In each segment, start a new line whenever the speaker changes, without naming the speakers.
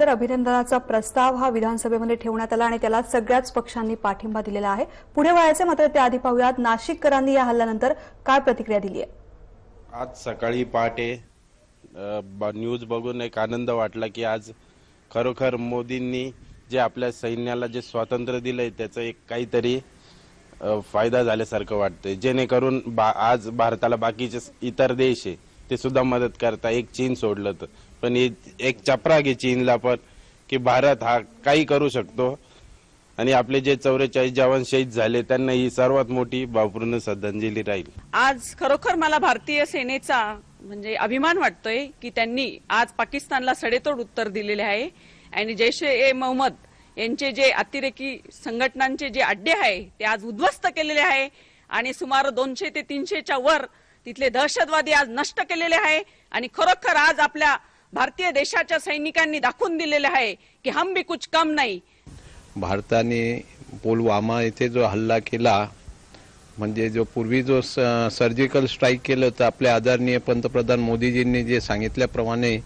हल्ल्यानंतर अभिनंदनाचा प्रस्ताव हा विधानसभेमध्ये ठेवण्यात आला आणि त्याला सगळ्याच पक्षांनी पाठिंबा दिलेला आहे। पुढे वळायचे मात्र त्याआधी पाहूयात नाशिककरांनी या हल्ल्यानंतर काय प्रतिक्रिया दिली आहे।
आज सकाळी पहाटे न्यूज बघून एक आनंद वाटला की आज खरोखर मोदींनी जे आपल्या सैन्याला जे स्वातंत्र्य दिलंय त्याचा एक काहीतरी फायदा झाल्यासारखं वाटतंय, जेणेकरून आज भारताला बाकीचे इतर देश आहे ते सुद्धा मदत करता, एक चीन सोडलं तर, पण एक चपराक आहे चीनला पण की भारत हा काही करू शकतो आणि आपले जे 44 जवान शहीद झाले त्यांना ही सर्वात मोठी भावपूर्ण श्रद्धांजली राहील।
आज खरोखर मला भारतीय सेनेचा म्हणजे अभिमान वाटतोय की त्यांनी आज पाकिस्तानला सडेतोड उत्तर दिलेले आहे आणि जैश-ए-मोहम्मद यांचे जे अतिरेकी संघटनांचे जे अड्डे आहे ते आज उद्ध्वस्त केलेले आहे आणि सुमारे 200 ते 300च्या वर तिथले दहशतवादी आज नष्ट केलेले आहे आणि खरोखर आज आपल्या भारतीय देशाच्या सैनिकांनी दाखवून दिलेले आहे की हम भी कुछ कम नाही।
भारताने पुलवामा येथे जो हल्ला केला म्हणजे जो पूर्वी जो सर्जिकल स्ट्राइक केलं तर आपले आदरणीय पंतप्रधान मोदीजींनी जे सांगितल्याप्रमाणे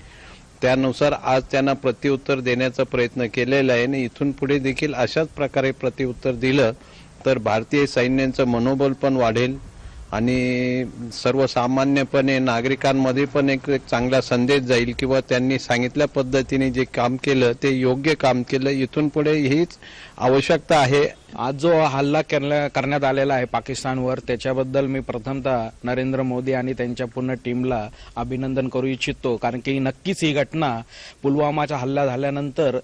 त्यानुसार आज त्यांना प्रत्युत्तर देण्याचा प्रयत्न केलेला आहे आणि इथून पुढे देखील अशाच प्रकारे प्रत्युत्तर दिलं तर भारतीय सैन्याचं मनोबल पण वाढेल आणि सर्वसामान्यपणे नागरिकांमध्ये पण एक चांगला संदेश जाईल किंवा त्यांनी सांगितल्या पद्धतीने जे काम केलं ते योग्य काम केलं। इथून पुढे हीच आवश्यकता आहे।
आज जो हल्ला करण्यात आलेला आहे पाकिस्तानवर त्याच्याबद्दल मी प्रथमतः नरेंद्र मोदी आणि त्यांच्या पूर्ण टीमला अभिनंदन करू इच्छितो, कारण की नक्कीच ही घटना पुलवामाचा हल्ला झाल्यानंतर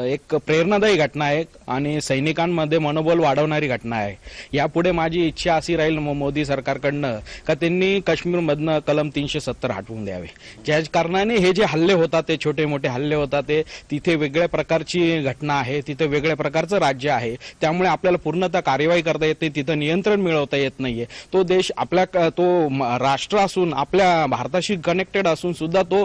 एक प्रेरणादायी घटना आहे आणि सैनिकांमध्ये मनोबल वाढवणारी घटना आहे। यापुढे माझी इच्छा अशी राहील मोदी सरकारकडनं का त्यांनी काश्मीरमधनं कलम 370 हटवून द्यावे, ज्या कारणाने हे जे हल्ले होतात ते छोटे मोठे हल्ले होतात ते तिथे वेगळ्या प्रकारची घटना आहे, तिथे वेगळ्या प्रकारचं राज्य आहे, त्यामुळे आपल्याला पूर्णतः कार्यवाही करता येते, तिथं नियंत्रण मिळवता येत नाहीये। तो देश आपल्या तो राष्ट्र असून आपल्या भारताशी कनेक्टेड असून सुद्धा तो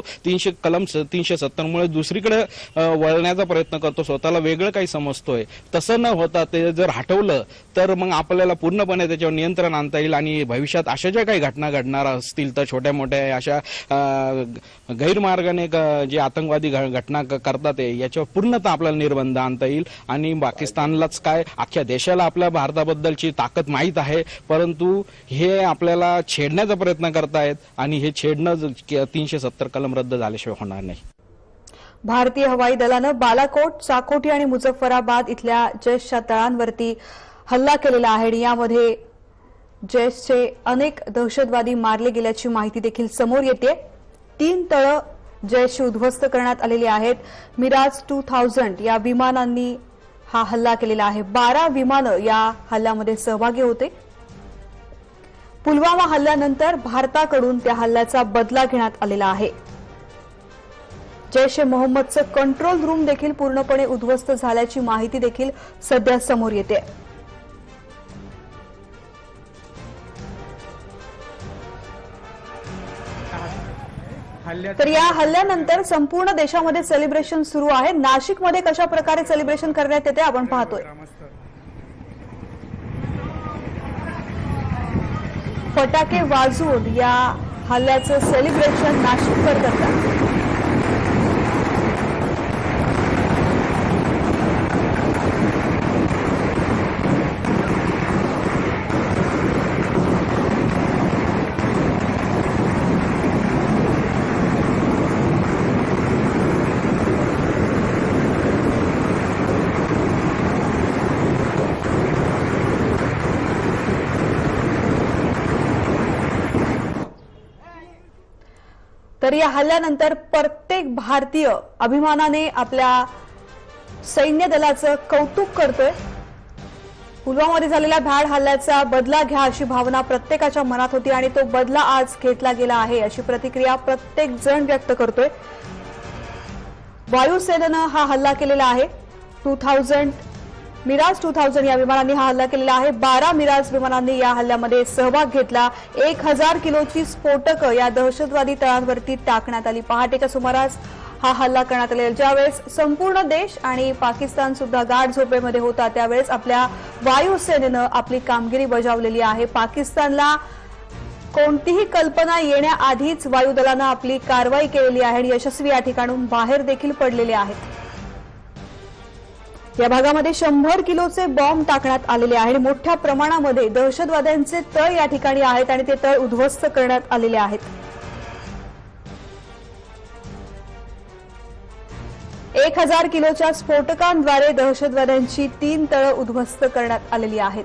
कलम 370 मुळे दुसरीकडे वळण्याचा प्रयत्न करतो, स्वतःला वेगळं काही समजतोय। तसं न होता ते जर हटवलं तर मग आपल्याला पूर्णपणे त्याच्यावर नियंत्रण आणता येईल आणि भविष्यात अशा ज्या काही घटना घडणार असतील तर छोट्या मोठ्या अशा गैरमार्गाने जे आतंकवादी घटना करतात याच्यावर पूर्णतः आपल्याला निर्बंध आणता येईल आणि पाकिस्तानलाच काय अख्ख्या देशाला आपल्या भारताबद्दलची ताकद माहीत आहे, परंतु हे आपल्याला छेडण्याचा प्रयत्न करतायत आणि हे छेडणं 370 कलम रद्द झाल्याशिवाय होणार नाही।
भारतीय हवाई दलानं बालाकोट, चाकोटी आणि मुझफ्फराबाद इथल्या जैशच्या तळांवरती हल्ला केलेला आहे आणि यामध्ये जैशचे अनेक दहशतवादी मारले गेल्याची माहिती देखील समोर येते। 3 तळं जैशची उद्ध्वस्त करण्यात आलेली आहेत। मिराज 2000 या विमानांनी हा हल्ला केलेला आहे। 12 विमानं या हल्ल्यामध्ये सहभागी होते। पुलवामा हल्ल्यानंतर भारताकडून त्या हल्ल्याचा बदला घेण्यात आलेला आहे। जैश-ए-मोहम्मदचं कंट्रोल रूम देखील पूर्णपणे उद्ध्वस्त झाल्याची माहिती देखील सध्या समोर येते। तर या हल्ल्यानंतर संपूर्ण देशामध्ये सेलिब्रेशन सुरू आहे। नाशिकमध्ये कशा प्रकारे सेलिब्रेशन करण्यात येते आपण पाहतोय। फटाके वाजवून या हल्ल्याचं सेलिब्रेशन नाशिककर करतात। तर या हल्ल्यानंतर प्रत्येक भारतीय अभिमानाने आपल्या सैन्य दलाचं कौतुक करतोय। पुलवामामध्ये झालेल्या भ्याड हल्ल्याचा बदला घ्या अशी भावना प्रत्येकाच्या मनात होती आणि तो बदला आज घेतला गेला आहे अशी प्रतिक्रिया प्रत्येक जण व्यक्त करतोय। वायुसेनेनं हा हल्ला केलेला आहे। मिराज 2000 या विमानांनी हा हल्ला केलेला आहे। 12 मिराज विमानांनी या हल्ल्यामध्ये सहभाग घेतला। 1000 किलोची स्फोटकं या दहशतवादी तळांवरती टाकण्यात आली। पहाटेच्या सुमारास हा हल्ला करण्यात आलेला, ज्यावेळेस संपूर्ण देश आणि पाकिस्तान सुद्धा गाढ झोपेमध्ये होता त्यावेळेस आपल्या वायुसेनेनं आपली कामगिरी बजावलेली आहे। पाकिस्तानला कोणतीही कल्पना येण्याआधीच वायुदलानं आपली कारवाई केलेली आहे आणि यशस्वी या ठिकाणून बाहेर देखील पडलेले आहेत। या भागामध्ये 100 किलोचे बॉम्ब टाकण्यात आलेले आहे आणि मोठ्या प्रमाणामध्ये दहशतवाद्यांचे तळ या ठिकाणी आहेत आणि ते तळ उद्ध्वस्त करण्यात आलेले आहेत. 1000 किलोच्या स्फोटकांद्वारे दहशतवाद्यांची 3 तळं उद्ध्वस्त करण्यात आलेली आहेत.